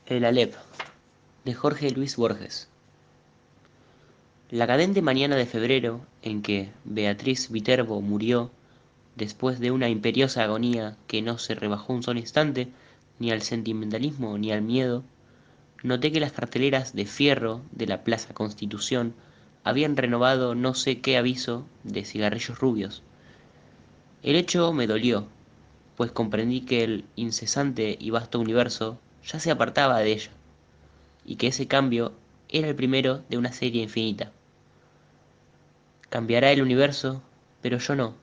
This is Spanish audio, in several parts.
El Alep, de Jorge Luis Borges. La cadente mañana de febrero, en que Beatriz Viterbo murió, después de una imperiosa agonía que no se rebajó un solo instante, ni al sentimentalismo ni al miedo, noté que las carteleras de fierro de la Plaza Constitución habían renovado no sé qué aviso de cigarrillos rubios. El hecho me dolió, pues comprendí que el incesante y vasto universo ya se apartaba de ella, y que ese cambio era el primero de una serie infinita. Cambiará el universo, pero yo no,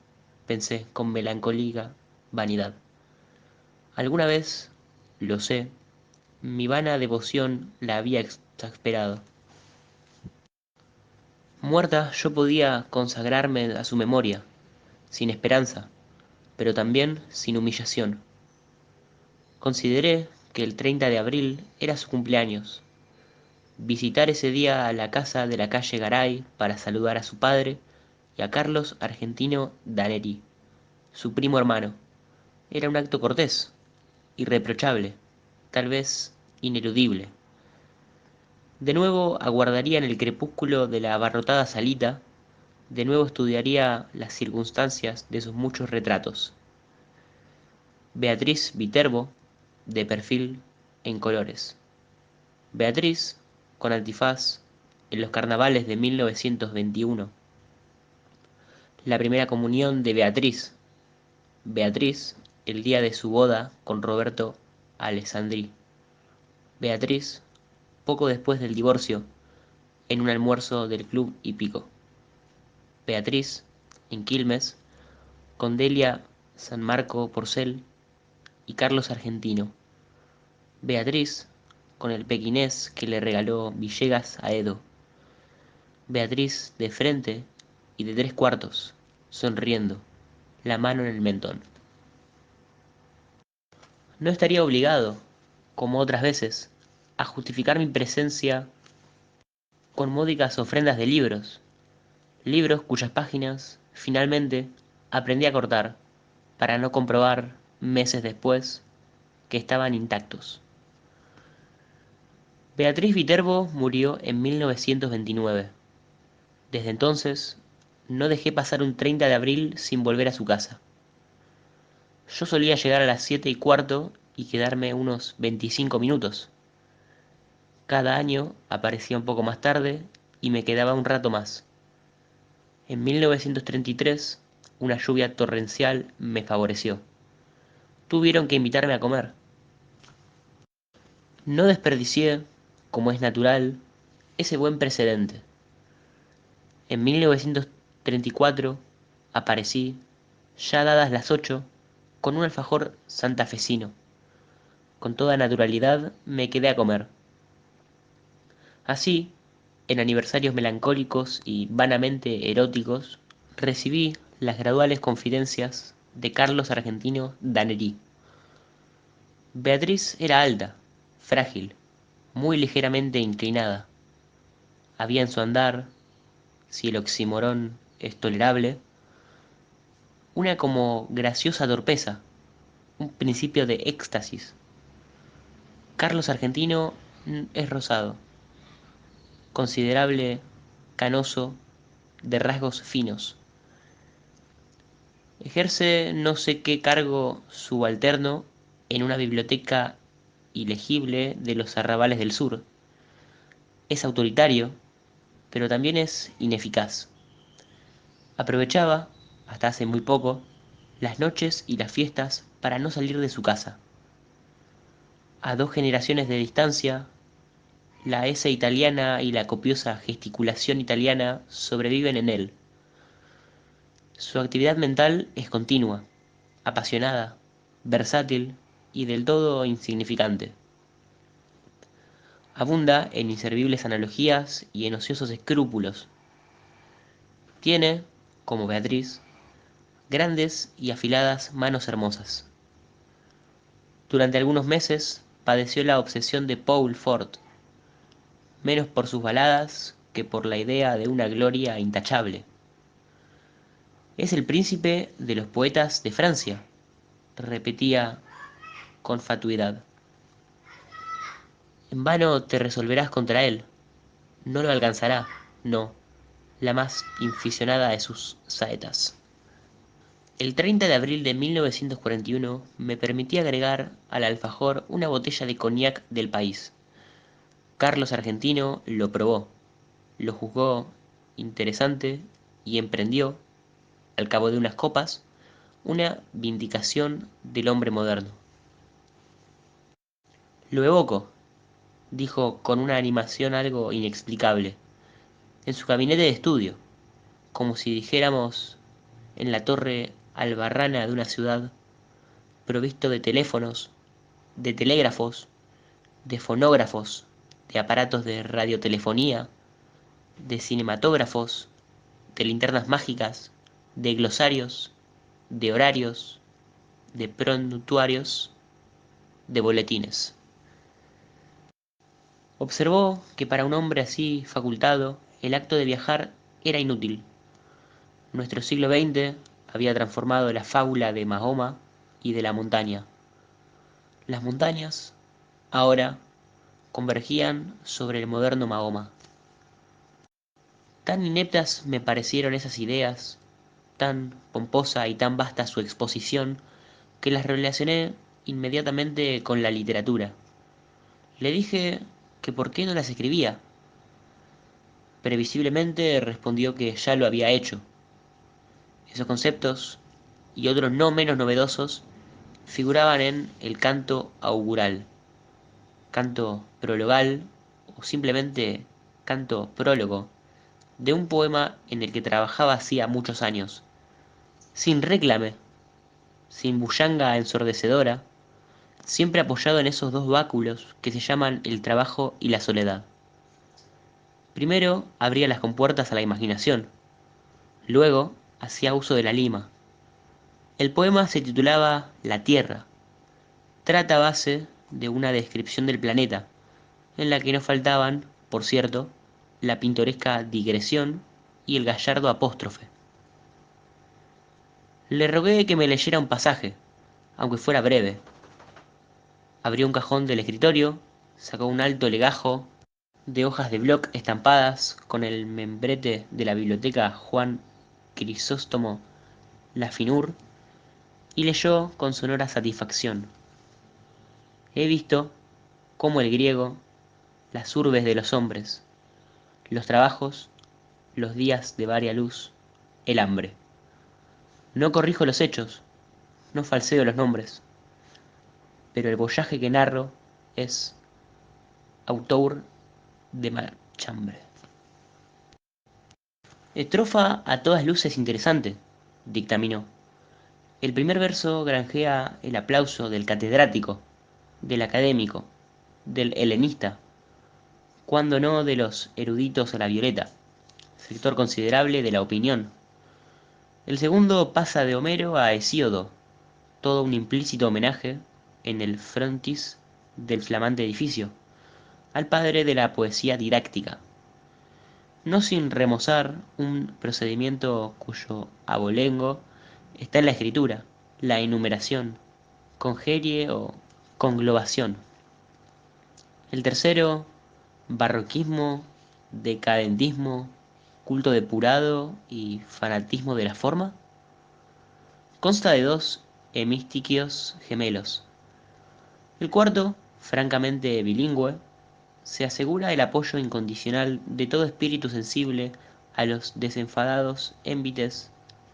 pensé con melancólica vanidad. Alguna vez, lo sé, mi vana devoción la había exasperado. Muerta yo podía consagrarme a su memoria, sin esperanza, pero también sin humillación. Consideré que el 30 de abril era su cumpleaños. Visitar ese día a la casa de la calle Garay para saludar a su padre y a Carlos Argentino Daneri, su primo hermano. Era un acto cortés, irreprochable, tal vez ineludible. De nuevo aguardaría en el crepúsculo de la abarrotada salita, de nuevo estudiaría las circunstancias de sus muchos retratos. Beatriz Viterbo, de perfil, en colores. Beatriz, con antifaz, en los carnavales de 1921. La primera comunión de Beatriz. Beatriz, el día de su boda con Roberto Alessandri. Beatriz, poco después del divorcio, en un almuerzo del Club Hípico. Beatriz, en Quilmes, con Delia San Marco Porcel y Carlos Argentino. Beatriz, con el pequinés que le regaló Villegas a Edo. Beatriz de frente y de 3/4, sonriendo, la mano en el mentón. No estaría obligado, como otras veces, a justificar mi presencia con módicas ofrendas de libros, libros cuyas páginas, finalmente, aprendí a cortar, para no comprobar, meses después, que estaban intactos. Beatriz Viterbo murió en 1929. Desde entonces, no dejé pasar un 30 de abril sin volver a su casa. Yo solía llegar a las 7:15 y quedarme unos 25 minutos. Cada año aparecía un poco más tarde y me quedaba un rato más. En 1933, una lluvia torrencial me favoreció. Tuvieron que invitarme a comer. No desperdicié, como es natural, ese buen precedente. En 1934 aparecí, ya dadas las 8, con un alfajor santafesino. Con toda naturalidad me quedé a comer. Así, en aniversarios melancólicos y vanamente eróticos, recibí las graduales confidencias de Carlos Argentino Daneri. Beatriz era alta, frágil, muy ligeramente inclinada. Había en su andar, si el oxímoron es tolerable, una como graciosa torpeza, un principio de éxtasis. Carlos Argentino es rosado, considerable, canoso, de rasgos finos. Ejerce no sé qué cargo subalterno en una biblioteca ilegible de los arrabales del sur. Es autoritario, pero también es ineficaz. Aprovechaba, hasta hace muy poco, las noches y las fiestas para no salir de su casa. A 2 generaciones de distancia, la S italiana y la copiosa gesticulación italiana sobreviven en él. Su actividad mental es continua, apasionada, versátil y del todo insignificante. Abunda en inservibles analogías y en ociosos escrúpulos. Tiene, como Beatriz, grandes y afiladas manos hermosas. Durante algunos meses padeció la obsesión de Paul Fort, menos por sus baladas que por la idea de una gloria intachable. Es el príncipe de los poetas de Francia, repetía con fatuidad. En vano te resolverás contra él. No lo alcanzará, no, la más inficionada de sus saetas. El 30 de abril de 1941 me permití agregar al alfajor una botella de coñac del país. Carlos Argentino lo probó, lo juzgó interesante y emprendió, al cabo de unas copas, una vindicación del hombre moderno. Lo evoco, dijo con una animación algo inexplicable, en su gabinete de estudio, como si dijéramos en la torre albarrana de una ciudad, provisto de teléfonos, de telégrafos, de fonógrafos, de aparatos de radiotelefonía, de cinematógrafos, de linternas mágicas, de glosarios, de horarios, de prontuarios, de boletines. Observó que para un hombre así facultado el acto de viajar era inútil. Nuestro siglo XX había transformado la fábula de Mahoma y de la montaña. Las montañas, ahora, convergían sobre el moderno Mahoma. Tan ineptas me parecieron esas ideas, tan pomposa y tan vasta su exposición, que las relacioné inmediatamente con la literatura. Le dije que por qué no las escribía. Previsiblemente respondió que ya lo había hecho. Esos conceptos, y otros no menos novedosos, figuraban en el canto augural, canto prologal o simplemente canto prólogo de un poema en el que trabajaba hacía muchos años, sin réclame, sin bullanga ensordecedora, siempre apoyado en esos dos báculos que se llaman el trabajo y la soledad. Primero abría las compuertas a la imaginación, luego hacía uso de la lima. El poema se titulaba La Tierra. Trata base de una descripción del planeta, en la que no faltaban, por cierto, la pintoresca digresión y el gallardo apóstrofe. Le rogué que me leyera un pasaje, aunque fuera breve. Abrió un cajón del escritorio, sacó un alto legajo de hojas de bloc estampadas con el membrete de la biblioteca Juan Crisóstomo Lafinur y leyó con sonora satisfacción. He visto cómo el griego, las urbes de los hombres, los trabajos, los días de varia luz, el hambre. No corrijo los hechos, no falseo los nombres, pero el bollaje que narro es autor de machambre. Estrofa a todas luces interesante, dictaminó. El primer verso granjea el aplauso del catedrático, del académico, del helenista, cuando no de los eruditos a la violeta, sector considerable de la opinión. El segundo pasa de Homero a Hesíodo, todo un implícito homenaje, en el frontis del flamante edificio, al padre de la poesía didáctica, no sin remozar un procedimiento cuyo abolengo está en la escritura, la enumeración, congerie o conglobación. El tercero, barroquismo, decadentismo, culto depurado y fanatismo de la forma, consta de dos hemistiquios gemelos. El cuarto, francamente bilingüe, se asegura el apoyo incondicional de todo espíritu sensible a los desenfadados émbites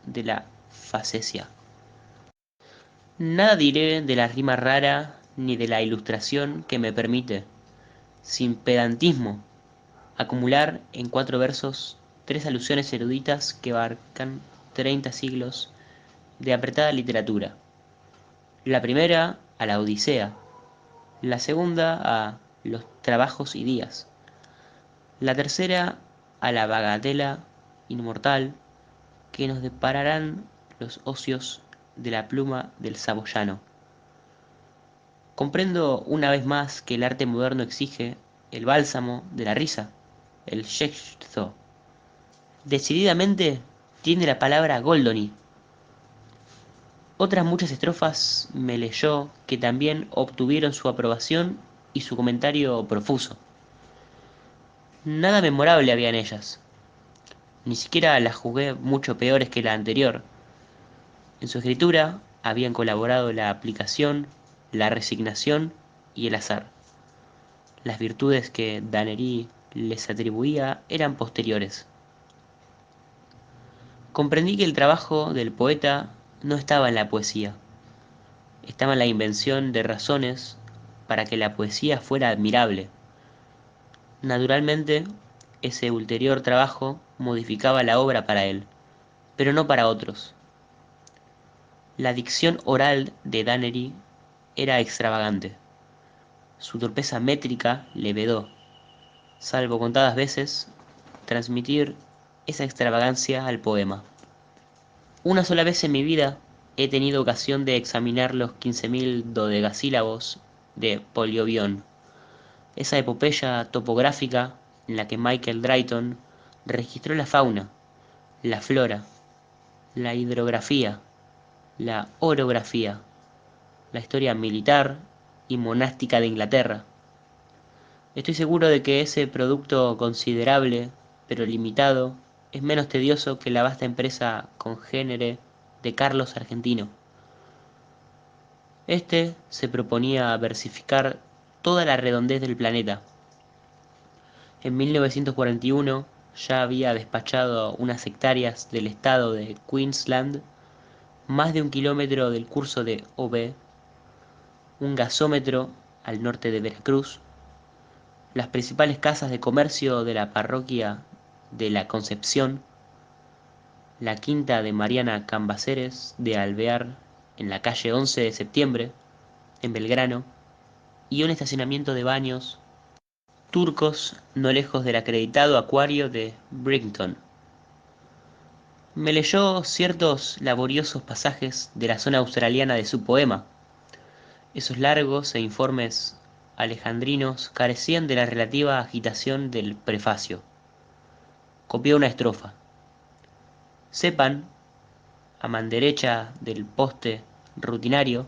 de la facesia. Nada diré de la rima rara ni de la ilustración que me permite, sin pedantismo, acumular en 4 versos 3 alusiones eruditas que abarcan 30 siglos de apretada literatura. La primera a la Odisea, la segunda a los trabajos y días, la tercera a la bagatela inmortal que nos depararán los ocios de la pluma del saboyano. Comprendo una vez más que el arte moderno exige el bálsamo de la risa, el scherzo. Decididamente tiene la palabra Goldoni. Otras muchas estrofas me leyó que también obtuvieron su aprobación y su comentario profuso. Nada memorable había en ellas. Ni siquiera las juzgué mucho peores que la anterior. En su escritura habían colaborado la aplicación, la resignación y el azar. Las virtudes que Danery les atribuía eran posteriores. Comprendí que el trabajo del poeta no estaba en la poesía, estaba en la invención de razones para que la poesía fuera admirable. Naturalmente, ese ulterior trabajo modificaba la obra para él, pero no para otros. La dicción oral de Danery era extravagante. Su torpeza métrica le vedó, salvo contadas veces, transmitir esa extravagancia al poema. Una sola vez en mi vida he tenido ocasión de examinar los 15.000 dodegasílabos de Poliobion, esa epopeya topográfica en la que Michael Drayton registró la fauna, la flora, la hidrografía, la orografía, la historia militar y monástica de Inglaterra. Estoy seguro de que ese producto considerable, pero limitado, es menos tedioso que la vasta empresa congénere de Carlos Argentino. Este se proponía versificar toda la redondez del planeta. En 1941 ya había despachado unas hectáreas del estado de Queensland, más de 1 kilómetro del curso de Ob, un gasómetro al norte de Veracruz, las principales casas de comercio de la parroquia de la Concepción, la quinta de Mariana Cambaceres de Alvear en la calle 11 de Septiembre, en Belgrano, y un estacionamiento de baños turcos no lejos del acreditado acuario de Brighton. Me leyó ciertos laboriosos pasajes de la zona australiana de su poema. Esos largos e informes alejandrinos carecían de la relativa agitación del prefacio. Copió una estrofa. Sepan, a manderecha del poste rutinario,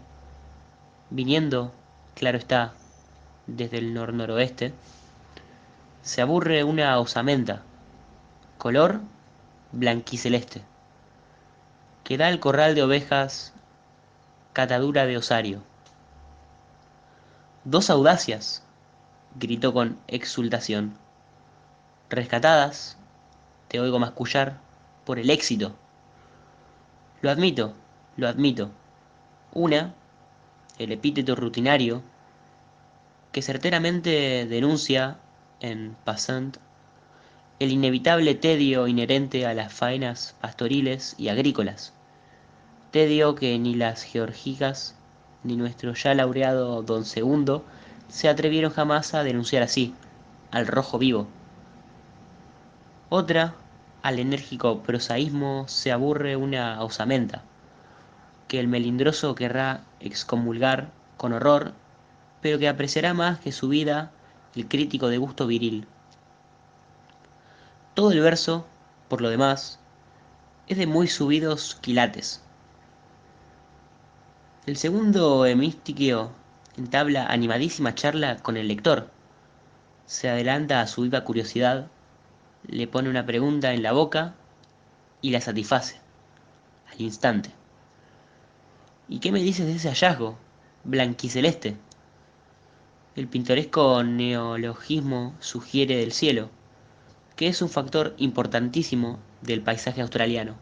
viniendo, claro está, desde el nor-noroeste, se aburre una osamenta, color blanquiceleste, que da al corral de ovejas catadura de osario. Dos audacias, gritó con exultación, rescatadas, te oigo mascullar, por el éxito. Lo admito, lo admito. Una, el epíteto rutinario, que certeramente denuncia, en passant, el inevitable tedio inherente a las faenas pastoriles y agrícolas, tedio que ni las georgigas ni nuestro ya laureado don Segundo se atrevieron jamás a denunciar así, al rojo vivo. Otra, al enérgico prosaísmo se aburre una osamenta, que el melindroso querrá excomulgar con horror, pero que apreciará más que su vida el crítico de gusto viril. Todo el verso, por lo demás, es de muy subidos quilates. El segundo hemistiquio entabla animadísima charla con el lector, se adelanta a su viva curiosidad, le pone una pregunta en la boca y la satisface, al instante. ¿Y qué me dices de ese hallazgo, blanquiceleste? El pintoresco neologismo sugiere del cielo, que es un factor importantísimo del paisaje australiano.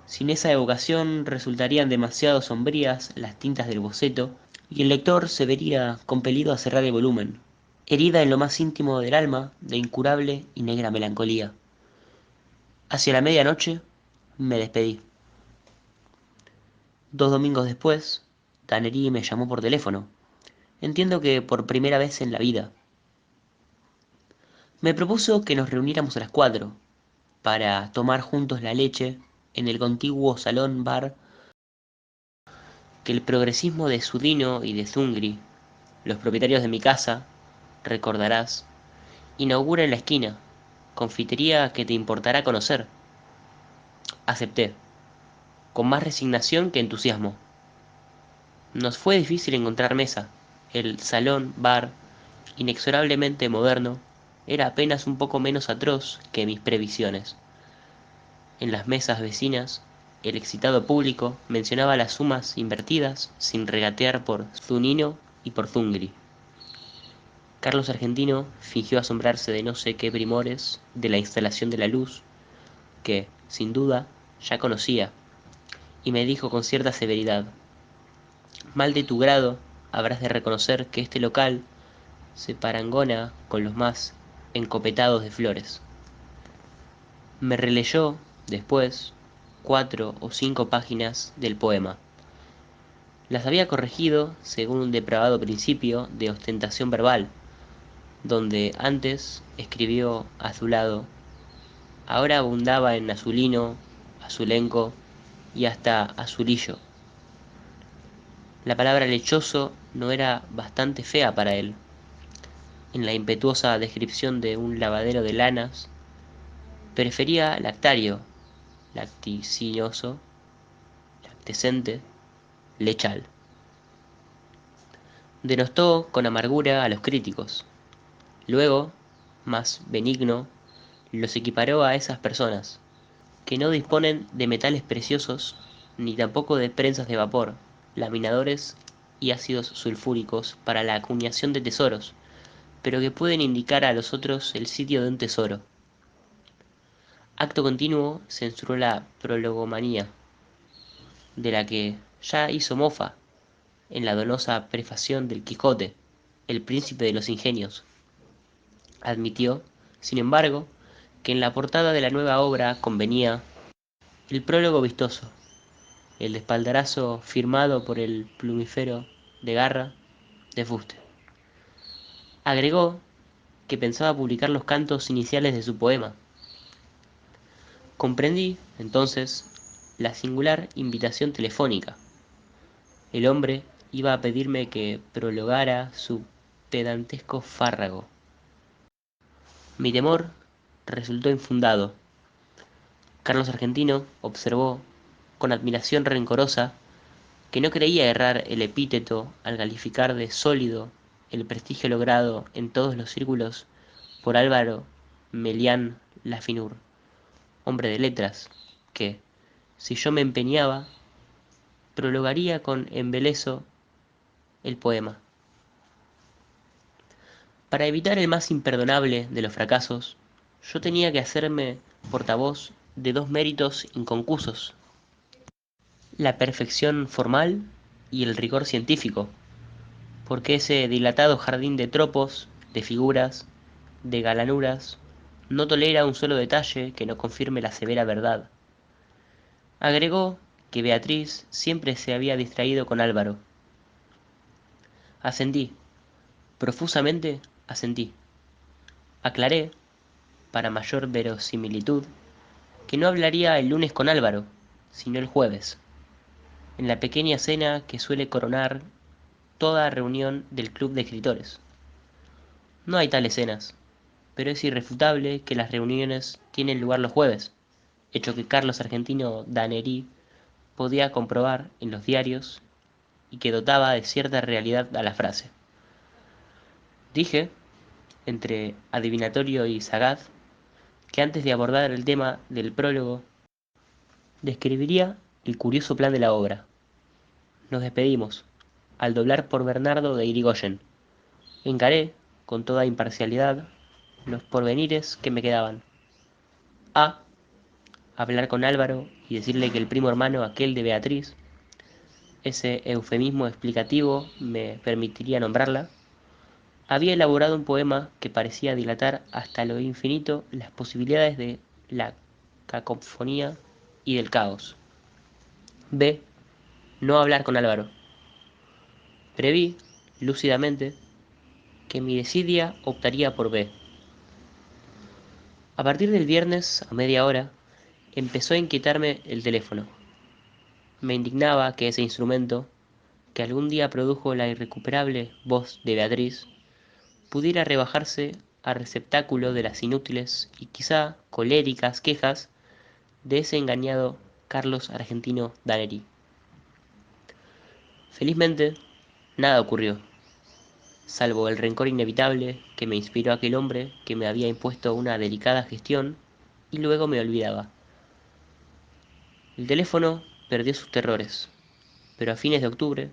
Sin esa evocación resultarían demasiado sombrías las tintas del boceto y el lector se vería compelido a cerrar el volumen, herida en lo más íntimo del alma de incurable y negra melancolía. Hacia la medianoche me despedí. 2 domingos después, Danery me llamó por teléfono. Entiendo que por primera vez en la vida. Me propuso que nos reuniéramos a las 4 para tomar juntos la leche en el contiguo salón bar que el progresismo de Sudino y de Zungri, los propietarios de mi casa, recordarás, inaugura en la esquina, confitería que te importará conocer. Acepté, con más resignación que entusiasmo. Nos fue difícil encontrar mesa. El salón, bar, inexorablemente moderno, era apenas un poco menos atroz que mis previsiones. En las mesas vecinas, el excitado público mencionaba las sumas invertidas sin regatear por Zunino y por Zungri. Carlos Argentino fingió asombrarse de no sé qué primores de la instalación de la luz, que, sin duda, ya conocía, y me dijo con cierta severidad: mal de tu grado habrás de reconocer que este local se parangona con los más encopetados de Flores. Me releyó, después, 4 o 5 páginas del poema. Las había corregido según un depravado principio de ostentación verbal, donde antes escribió azulado, ahora abundaba en azulino, azulenco y hasta azulillo. La palabra lechoso no era bastante fea para él. En la impetuosa descripción de un lavadero de lanas, prefería lactario, lacticinoso, lactescente, lechal. Denostó con amargura a los críticos. Luego, más benigno, los equiparó a esas personas, que no disponen de metales preciosos, ni tampoco de prensas de vapor, laminadores y ácidos sulfúricos para la acuñación de tesoros, pero que pueden indicar a los otros el sitio de un tesoro. Acto continuo censuró la prologomanía, de la que ya hizo mofa en la donosa prefación del Quijote, el príncipe de los ingenios. Admitió, sin embargo, que en la portada de la nueva obra convenía el prólogo vistoso, el espaldarazo firmado por el plumífero de Garra de Fuste. Agregó que pensaba publicar los cantos iniciales de su poema. Comprendí, entonces, la singular invitación telefónica. El hombre iba a pedirme que prologara su pedantesco fárrago. Mi temor resultó infundado. Carlos Argentino observó, con admiración rencorosa, que no creía errar el epíteto al calificar de sólido el prestigio logrado en todos los círculos por Álvaro Melián Lafinur, hombre de letras, que, si yo me empeñaba, prologaría con embeleso el poema. Para evitar el más imperdonable de los fracasos, yo tenía que hacerme portavoz de dos méritos inconcusos: la perfección formal y el rigor científico, porque ese dilatado jardín de tropos, de figuras, de galanuras, no tolera un solo detalle que no confirme la severa verdad. Agregó que Beatriz siempre se había distraído con Álvaro. Asentí, profusamente asentí. Aclaré, para mayor verosimilitud, que no hablaría el lunes con Álvaro, sino el jueves, en la pequeña cena que suele coronar toda reunión del club de escritores. No hay tales cenas, pero es irrefutable que las reuniones tienen lugar los jueves, hecho que Carlos Argentino Danerí podía comprobar en los diarios y que dotaba de cierta realidad a la frase. Dije, entre adivinatorio y sagaz, que antes de abordar el tema del prólogo, describiría el curioso plan de la obra. Nos despedimos, al doblar por Bernardo de Irigoyen. Encaré, con toda imparcialidad, los porvenires que me quedaban. A. Hablar con Álvaro y decirle que el primo hermano aquel de Beatriz, ese eufemismo explicativo me permitiría nombrarla, había elaborado un poema que parecía dilatar hasta lo infinito las posibilidades de la cacofonía y del caos. B. No hablar con Álvaro. Preví, lúcidamente, que mi desidia optaría por B. A partir del viernes, a media hora, empezó a inquietarme el teléfono. Me indignaba que ese instrumento, que algún día produjo la irrecuperable voz de Beatriz, pudiera rebajarse a receptáculo de las inútiles y quizá coléricas quejas de ese engañado Carlos Argentino Danerí. Felizmente, nada ocurrió. salvo el rencor inevitable que me inspiró aquel hombre que me había impuesto una delicada gestión y luego me olvidaba. El teléfono perdió sus terrores, pero a fines de octubre,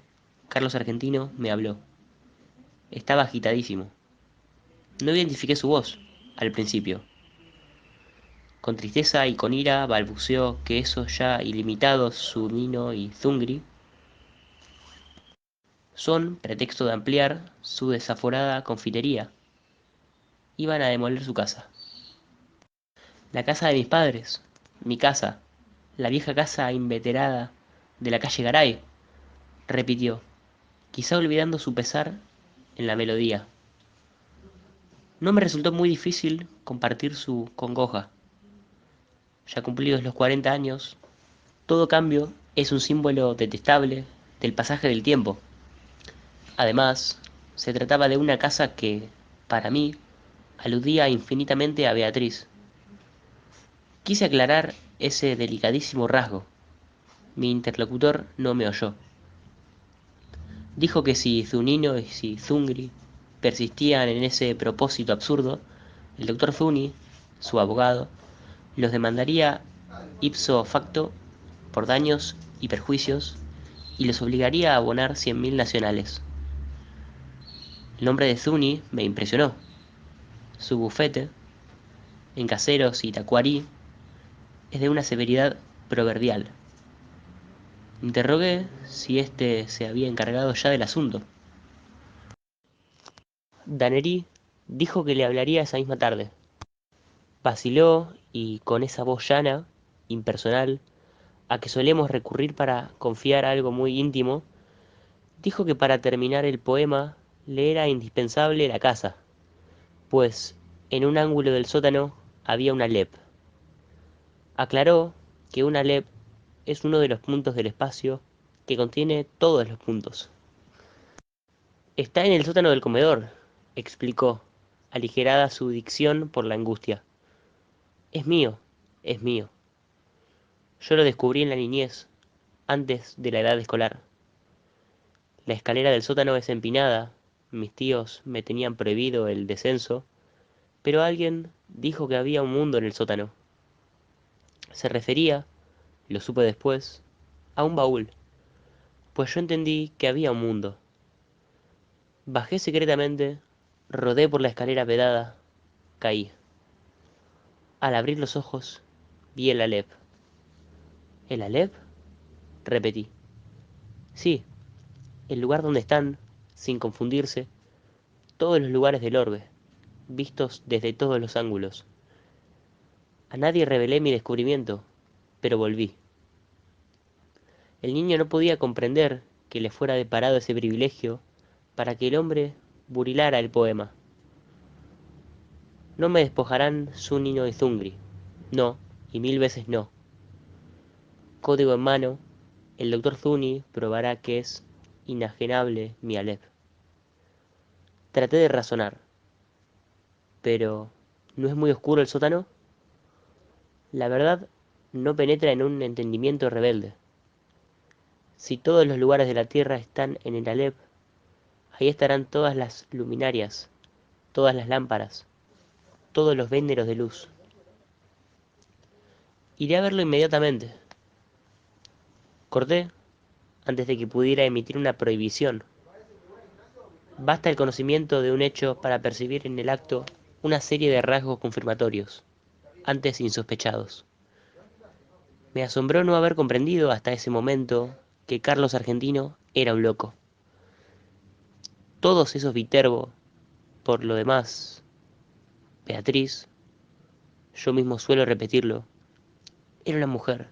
Carlos Argentino me habló. Estaba agitadísimo. No identifiqué su voz al principio. Con tristeza y con ira balbuceó que esos ya ilimitados Zunino y Zungri son pretexto de ampliar su desaforada confitería. Iban a demoler su casa. La casa de mis padres. Mi casa. La vieja casa inveterada de la calle Garay, repitió, quizá olvidando su pesar en la melodía. No me resultó muy difícil compartir su congoja. Ya cumplidos los 40 años, todo cambio es un símbolo detestable del pasaje del tiempo. Además, se trataba de una casa que, para mí, aludía infinitamente a Beatriz. Quise aclarar ese delicadísimo rasgo. Mi interlocutor no me oyó. Dijo que si Zunino y si Zungri persistían en ese propósito absurdo, el doctor Zuni, su abogado, los demandaría ipso facto por daños y perjuicios y los obligaría a abonar 100.000 nacionales. El nombre de Zuni me impresionó. Su bufete, en Caseros y Tacuarí, es de una severidad proverbial. Interrogué si éste se había encargado ya del asunto. Danery dijo que le hablaría esa misma tarde. Vaciló y, con esa voz llana, impersonal, a que solemos recurrir para confiar algo muy íntimo, dijo que para terminar el poema le era indispensable la casa, pues en un ángulo del sótano había una lep. Aclaró que una lep es uno de los puntos del espacio que contiene todos los puntos. Está en el sótano del comedor, explicó, aligerada su dicción por la angustia. Es mío, es mío. Yo lo descubrí en la niñez, antes de la edad escolar. La escalera del sótano es empinada, mis tíos me tenían prohibido el descenso, pero alguien dijo que había un mundo en el sótano. Se refería, lo supe después, a un baúl, pues yo entendí que había un mundo. Bajé secretamente, rodé por la escalera vedada, caí. Al abrir los ojos, vi el Alep. ¿El Alep? Repetí. Sí, el lugar donde están, sin confundirse, todos los lugares del orbe, vistos desde todos los ángulos. A nadie revelé mi descubrimiento, pero volví. El niño no podía comprender que le fuera deparado ese privilegio para que el hombre burilara el poema. No me despojarán Zunino y Zungri. No, y 1000 veces no. Código en mano, el doctor Zuni probará que es inajenable mi Aleph. Traté de razonar, pero ¿no es muy oscuro el sótano? La verdad no penetra en un entendimiento rebelde. Si todos los lugares de la Tierra están en el Aleph, ahí estarán todas las luminarias, todas las lámparas, todos los vénderos de luz. Iré a verlo inmediatamente. Corté antes de que pudiera emitir una prohibición. Basta el conocimiento de un hecho para percibir en el acto una serie de rasgos confirmatorios, antes insospechados. Me asombró no haber comprendido hasta ese momento que Carlos Argentino era un loco. Todos esos Viterbo, por lo demás, Beatriz, yo mismo suelo repetirlo, era una mujer,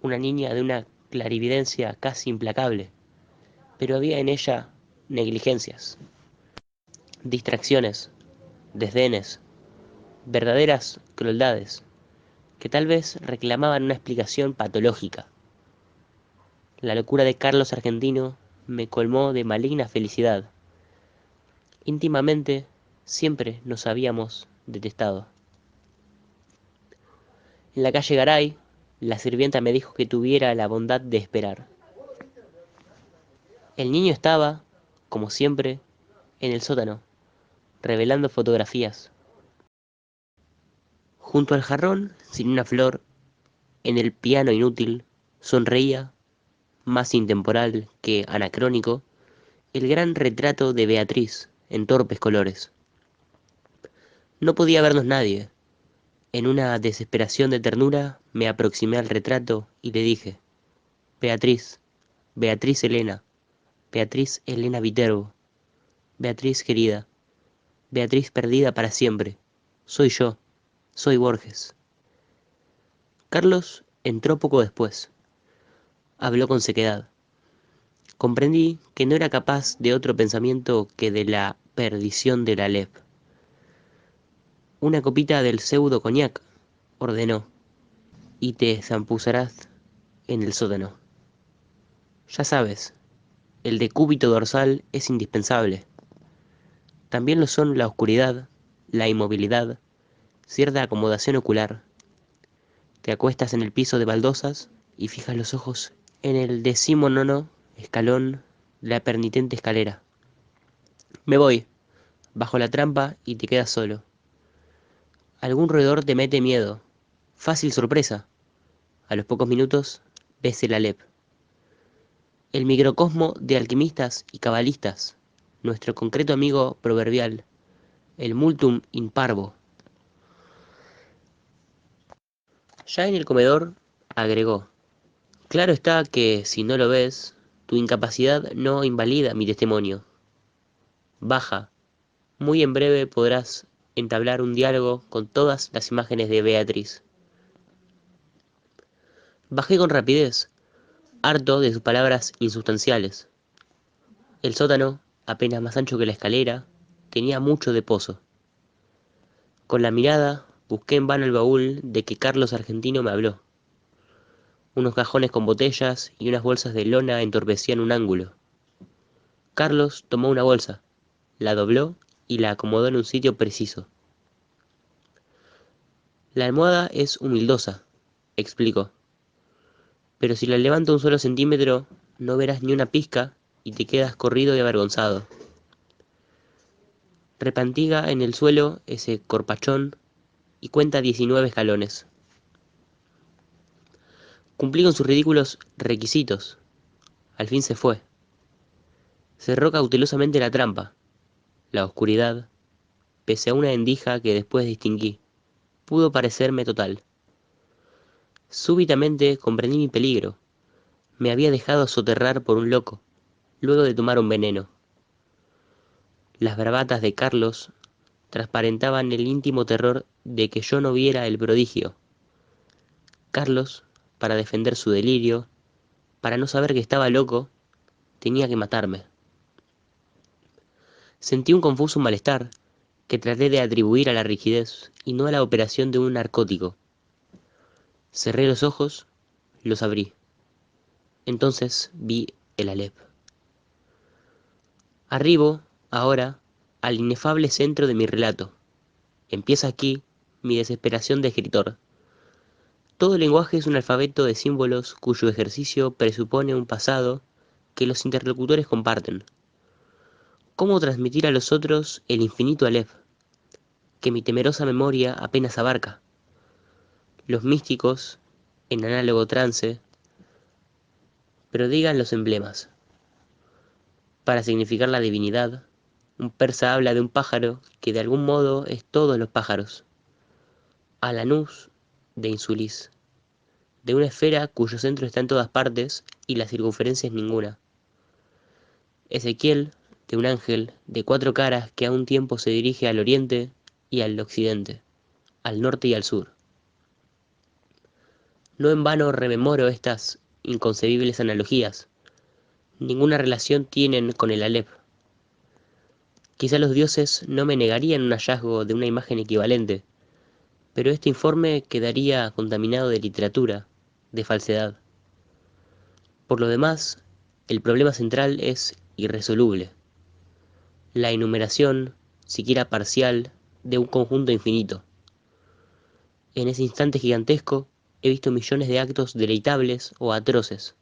una niña de una clarividencia casi implacable, pero había en ella negligencias, distracciones, desdenes, verdaderas crueldades, que tal vez reclamaban una explicación patológica. La locura de Carlos Argentino me colmó de maligna felicidad. Íntimamente siempre nos habíamos detestado. En la calle Garay, la sirvienta me dijo que tuviera la bondad de esperar. El niño estaba, como siempre, en el sótano, revelando fotografías. Junto al jarrón, sin una flor, en el piano inútil, sonreía, más intemporal que anacrónico, el gran retrato de Beatriz, en torpes colores. No podía vernos nadie. En una desesperación de ternura, me aproximé al retrato y le dije: Beatriz, Beatriz Elena, Beatriz Elena Viterbo, Beatriz querida, Beatriz perdida para siempre. Soy yo, soy Borges. Carlos entró poco después. Habló con sequedad. Comprendí que no era capaz de otro pensamiento que de la perdición de la Alep. Una copita del pseudo coñac, ordenó, y te zampuzarás en el sótano. Ya sabes, el decúbito dorsal es indispensable. También lo son la oscuridad, la inmovilidad, cierta acomodación ocular. Te acuestas en el piso de baldosas y fijas los ojos en el 19º escalón de la penitente escalera. Me voy, bajo la trampa y te quedas solo. Algún roedor te mete miedo. Fácil sorpresa. A los pocos minutos ves el Alep. El microcosmo de alquimistas y cabalistas. Nuestro concreto amigo proverbial. El multum in parvo. Ya en el comedor, agregó: claro está que, si no lo ves, tu incapacidad no invalida mi testimonio. Baja. Muy en breve podrás entablar un diálogo con todas las imágenes de Beatriz. Bajé con rapidez, harto de sus palabras insustanciales. El sótano, apenas más ancho que la escalera, tenía mucho de pozo. Con la mirada busqué en vano el baúl de que Carlos Argentino me habló. Unos cajones con botellas y unas bolsas de lona entorpecían un ángulo. Carlos tomó una bolsa, la dobló y la acomodó en un sitio preciso. La almohada es humildosa, explicó, pero si la levanto un solo centímetro no verás ni una pizca y te quedas corrido y avergonzado. Repantiga en el suelo ese corpachón y cuenta 19 escalones. Cumplí con sus ridículos requisitos. Al fin se fue. Cerró cautelosamente la trampa. La oscuridad, pese a una endija que después distinguí, pudo parecerme total. Súbitamente comprendí mi peligro. Me había dejado soterrar por un loco, luego de tomar un veneno. Las bravatas de Carlos transparentaban el íntimo terror de que yo no viera el prodigio. Carlos, para defender su delirio, para no saber que estaba loco, tenía que matarme. Sentí un confuso malestar que traté de atribuir a la rigidez y no a la operación de un narcótico. Cerré los ojos, los abrí. Entonces vi el Alep. Arribo, ahora, al inefable centro de mi relato. Empieza aquí mi desesperación de escritor. Todo lenguaje es un alfabeto de símbolos cuyo ejercicio presupone un pasado que los interlocutores comparten. ¿Cómo transmitir a los otros el infinito Aleph, que mi temerosa memoria apenas abarca? Los místicos, en análogo trance, prodigan los emblemas. Para significar la divinidad, un persa habla de un pájaro que de algún modo es todos los pájaros. Alanús de Insulis, de una esfera cuyo centro está en todas partes y la circunferencia es ninguna. Ezequiel, de un ángel de 4 caras que a un tiempo se dirige al oriente y al occidente, al norte y al sur. No en vano rememoro estas inconcebibles analogías. Ninguna relación tienen con el Aleph. Quizá los dioses no me negarían un hallazgo de una imagen equivalente, pero este informe quedaría contaminado de literatura, de falsedad. Por lo demás, el problema central es irresoluble. La enumeración, siquiera parcial, de un conjunto infinito. En ese instante gigantesco he visto millones de actos deleitables o atroces.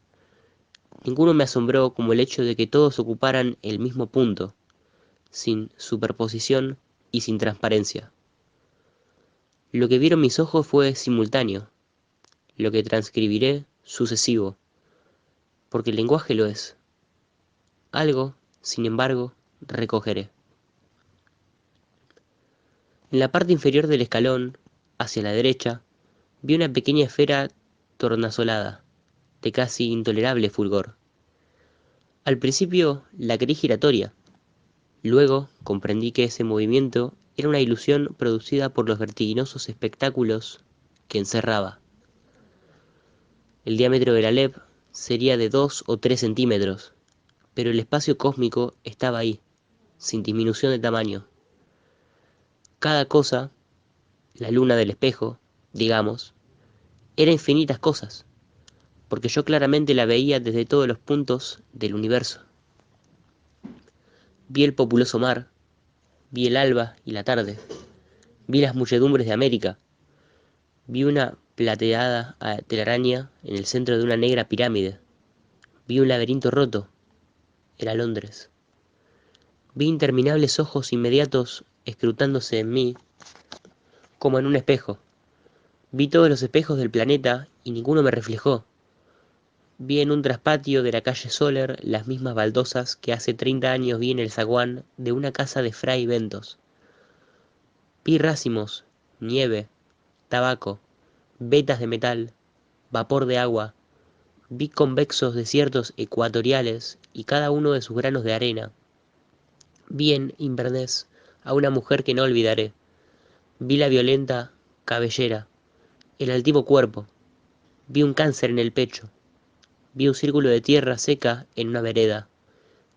Ninguno me asombró como el hecho de que todos ocuparan el mismo punto, sin superposición y sin transparencia. Lo que vieron mis ojos fue simultáneo, lo que transcribiré sucesivo, porque el lenguaje lo es. Algo, sin embargo, recogeré. En la parte inferior del escalón, hacia la derecha, vi una pequeña esfera tornasolada, de casi intolerable fulgor. Al principio la creí giratoria, luego comprendí que ese movimiento era una ilusión producida por los vertiginosos espectáculos que encerraba. El diámetro de la LEP sería de 2 o 3 centímetros, pero el espacio cósmico estaba ahí, sin disminución de tamaño. Cada cosa, la luna del espejo, digamos, era infinitas cosas, porque yo claramente la veía desde todos los puntos del universo. Vi el populoso mar, vi el alba y la tarde, vi las muchedumbres de América, vi una plateada telaraña en el centro de una negra pirámide, vi un laberinto roto, era Londres. Vi interminables ojos inmediatos escrutándose en mí como en un espejo. Vi todos los espejos del planeta y ninguno me reflejó. Vi en un traspatio de la calle Soler las mismas baldosas que hace 30 años vi en el zaguán de una casa de Fray Bentos. Vi racimos, nieve, tabaco, vetas de metal, vapor de agua. Vi convexos desiertos ecuatoriales y cada uno de sus granos de arena. Vi en Inverness a una mujer que no olvidaré. Vi la violenta cabellera, el altivo cuerpo. Vi un cáncer en el pecho. Vi un círculo de tierra seca en una vereda,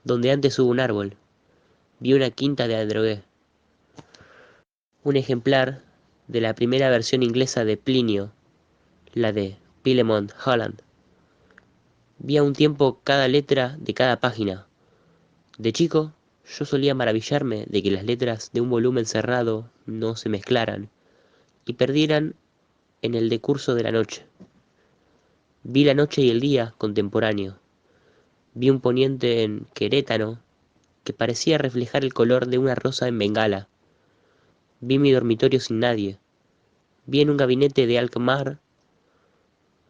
donde antes hubo un árbol. Vi una quinta de Adrogué. Un ejemplar de la primera versión inglesa de Plinio, la de Pilemont Holland. Vi a un tiempo cada letra de cada página. De chico, yo solía maravillarme de que las letras de un volumen cerrado no se mezclaran y perdieran en el decurso de la noche. Vi la noche y el día contemporáneo. Vi un poniente en Querétaro que parecía reflejar el color de una rosa en Bengala. Vi mi dormitorio sin nadie. Vi en un gabinete de Alkmaar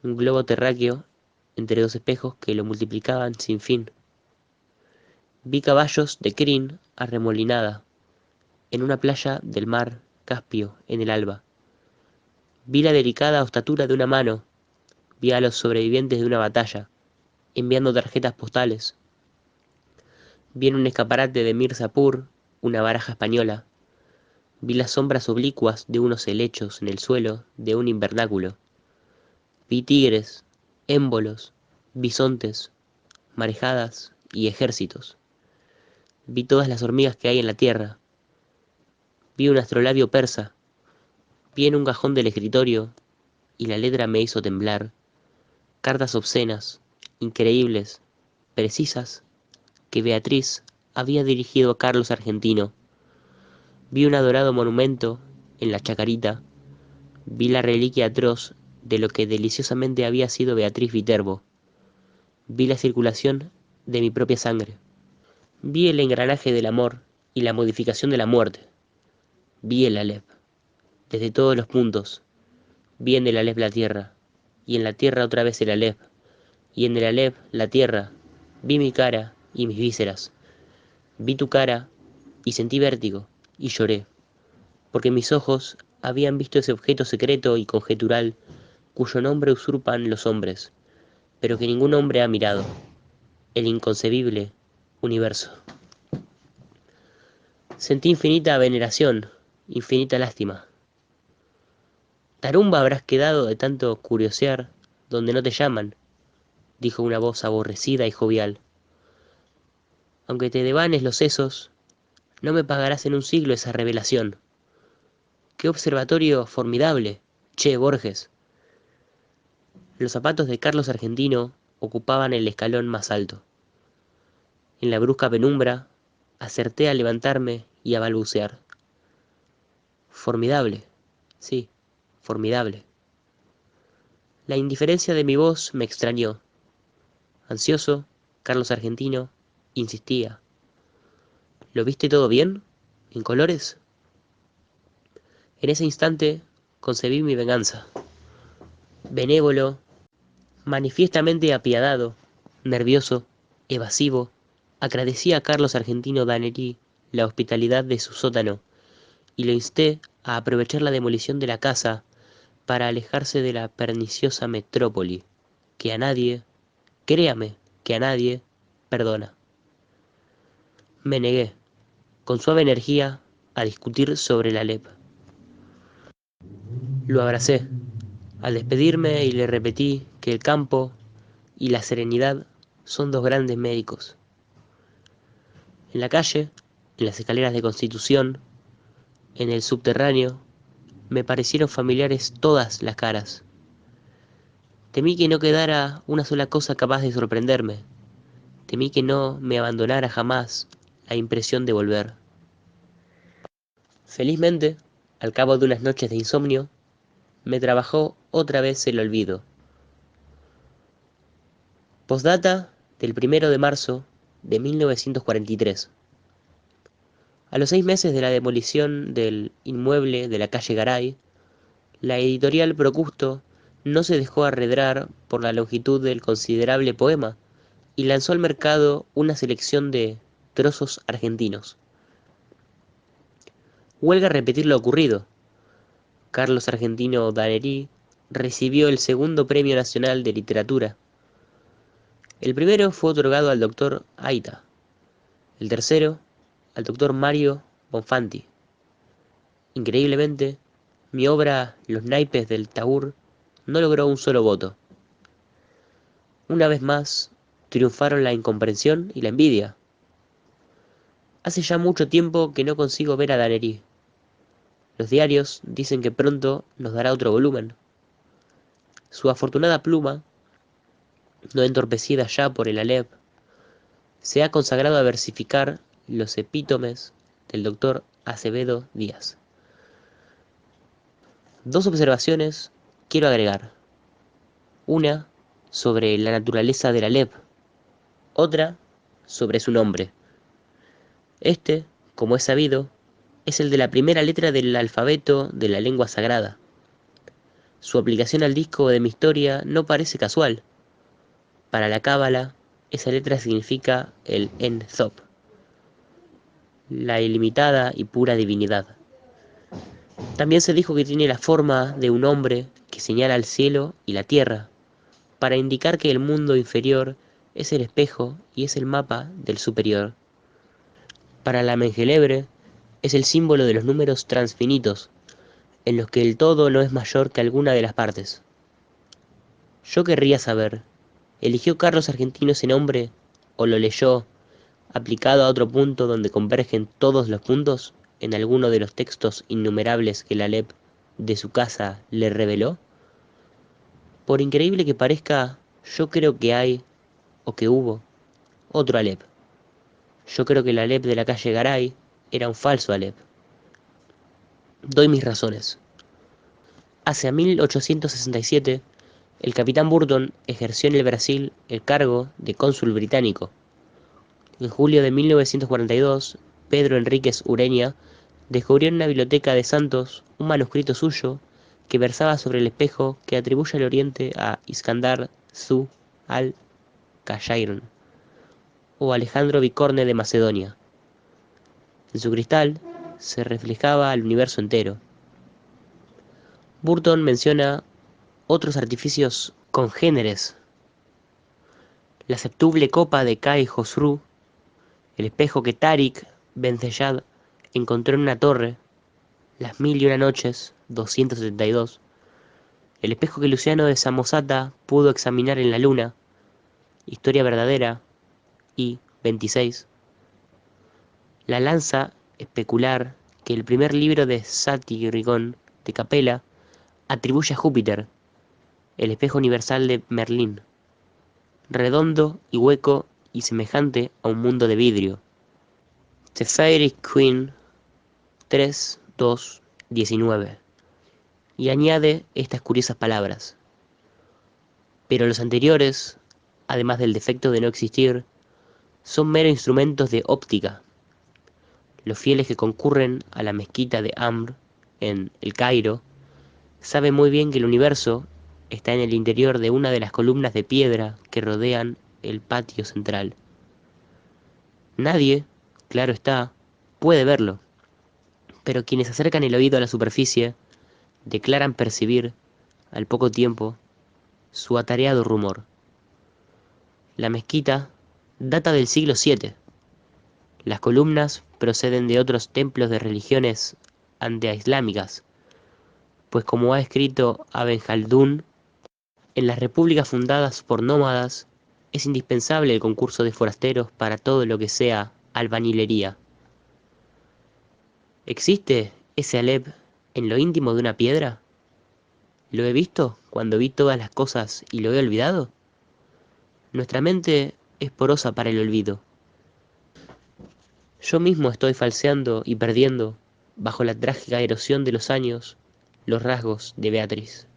un globo terráqueo entre dos espejos que lo multiplicaban sin fin. Vi caballos de crin arremolinada en una playa del mar Caspio en el alba. Vi la delicada ostatura de una mano. Vi a los sobrevivientes de una batalla, enviando tarjetas postales. Vi en un escaparate de Mirzapur una baraja española. Vi las sombras oblicuas de unos helechos en el suelo de un invernáculo. Vi tigres, émbolos, bisontes, marejadas y ejércitos. Vi todas las hormigas que hay en la tierra. Vi un astrolabio persa. Vi en un cajón del escritorio, y la letra me hizo temblar, cartas obscenas, increíbles, precisas, que Beatriz había dirigido a Carlos Argentino. Vi un adorado monumento en la Chacarita. Vi la reliquia atroz de lo que deliciosamente había sido Beatriz Viterbo. Vi la circulación de mi propia sangre. Vi el engranaje del amor y la modificación de la muerte. Vi el Aleph, desde todos los puntos. Vi en el Aleph la tierra, y en la tierra otra vez el Aleph, y en el Aleph la tierra. Vi mi cara y mis vísceras. Vi tu cara y sentí vértigo, y lloré, porque mis ojos habían visto ese objeto secreto y conjetural cuyo nombre usurpan los hombres, pero que ningún hombre ha mirado, el inconcebible universo. Sentí infinita veneración, infinita lástima. Tarumba habrás quedado de tanto curiosear donde no te llaman, dijo una voz aborrecida y jovial. Aunque te devanes los sesos, no me pagarás en un siglo esa revelación. ¡Qué observatorio formidable! Che, Borges. Los zapatos de Carlos Argentino ocupaban el escalón más alto. En la brusca penumbra, acerté a levantarme y a balbucear. Formidable, sí, formidable. La indiferencia de mi voz me extrañó. Ansioso, Carlos Argentino insistía. ¿Lo viste todo bien? ¿En colores? En ese instante concebí mi venganza. Benévolo, manifiestamente apiadado, nervioso, evasivo, agradecía a Carlos Argentino Danerí la hospitalidad de su sótano y lo insté a aprovechar la demolición de la casa para alejarse de la perniciosa metrópoli, que a nadie, créame, que a nadie, perdona. Me negué, con suave energía, a discutir sobre la LEP. Lo abracé, al despedirme, y le repetí que el campo y la serenidad son dos grandes médicos. En la calle, en las escaleras de Constitución, en el subterráneo, me parecieron familiares todas las caras. Temí que no quedara una sola cosa capaz de sorprenderme. Temí que no me abandonara jamás la impresión de volver. Felizmente, al cabo de unas noches de insomnio, me trabajó otra vez el olvido. Postdata del 1 de marzo de 1943. A los 6 meses de la demolición del inmueble de la calle Garay, la editorial Procusto no se dejó arredrar por la longitud del considerable poema y lanzó al mercado una selección de trozos argentinos. Huelga repetir lo ocurrido. Carlos Argentino Danerí recibió el segundo Premio Nacional de Literatura. El primero fue otorgado al doctor Aita, el tercero al doctor Mario Bonfanti. Increíblemente, mi obra Los naipes del Taur no logró un solo voto. Una vez más, triunfaron la incomprensión y la envidia. Hace ya mucho tiempo que no consigo ver a Danerí. Los diarios dicen que pronto nos dará otro volumen. Su afortunada pluma, no entorpecida ya por el Alep, se ha consagrado a versificar los epítomes del doctor Acevedo Díaz. Dos observaciones quiero agregar. Una sobre la naturaleza del Alep, otra sobre su nombre. Este, como es sabido, es el de la primera letra del alfabeto de la lengua sagrada. Su aplicación al disco de mi historia no parece casual. Para la cábala, esa letra significa el En Zop, la ilimitada y pura divinidad. También se dijo que tiene la forma de un hombre que señala al cielo y la tierra, para indicar que el mundo inferior es el espejo y es el mapa del superior. Para la Mengelebre, es el símbolo de los números transfinitos, en los que el todo no es mayor que alguna de las partes. Yo querría saber, ¿eligió Carlos Argentino ese nombre o lo leyó aplicado a otro punto donde convergen todos los puntos en alguno de los textos innumerables que la Alep de su casa le reveló? Por increíble que parezca, yo creo que hay, o que hubo, otro Alep. Yo creo que el Alep de la calle Garay era un falso Alep. Doy mis razones. Hacia 1867, el capitán Burton ejerció en el Brasil el cargo de cónsul británico. En julio de 1942, Pedro Enríquez Ureña descubrió en una biblioteca de Santos un manuscrito suyo que versaba sobre el espejo que atribuye al Oriente a Iskandar Zu al-Qashirn o Alejandro Bicorne de Macedonia. En su cristal se reflejaba al universo entero. Burton menciona otros artificios congéneres: la septuple copa de Kai Khosrou, el espejo que Tariq Ben Zayed encontró en una torre, las 1001 noches, 272, el espejo que Luciano de Samosata pudo examinar en la luna, historia verdadera, y 26, la lanza especular que el primer libro de Satyricon de Capella atribuye a Júpiter, el espejo universal de Merlín, redondo y hueco y semejante a un mundo de vidrio. The Fairy Queen 3:2:19, y añade estas curiosas palabras: pero los anteriores, además del defecto de no existir, son mero instrumentos de óptica. Los fieles que concurren a la mezquita de Amr en El Cairo saben muy bien que el universo está en el interior de una de las columnas de piedra que rodean el patio central. Nadie, claro está, puede verlo, pero quienes acercan el oído a la superficie declaran percibir, al poco tiempo, su atareado rumor. La mezquita data del siglo VII. Las columnas proceden de otros templos de religiones anteislámicas, pues como ha escrito Ibn Jaldún, en las repúblicas fundadas por nómadas es indispensable el concurso de forasteros para todo lo que sea albañilería. ¿Existe ese Alep en lo íntimo de una piedra? ¿Lo he visto cuando vi todas las cosas y lo he olvidado? Nuestra mente es porosa para el olvido. Yo mismo estoy falseando y perdiendo, bajo la trágica erosión de los años, los rasgos de Beatriz.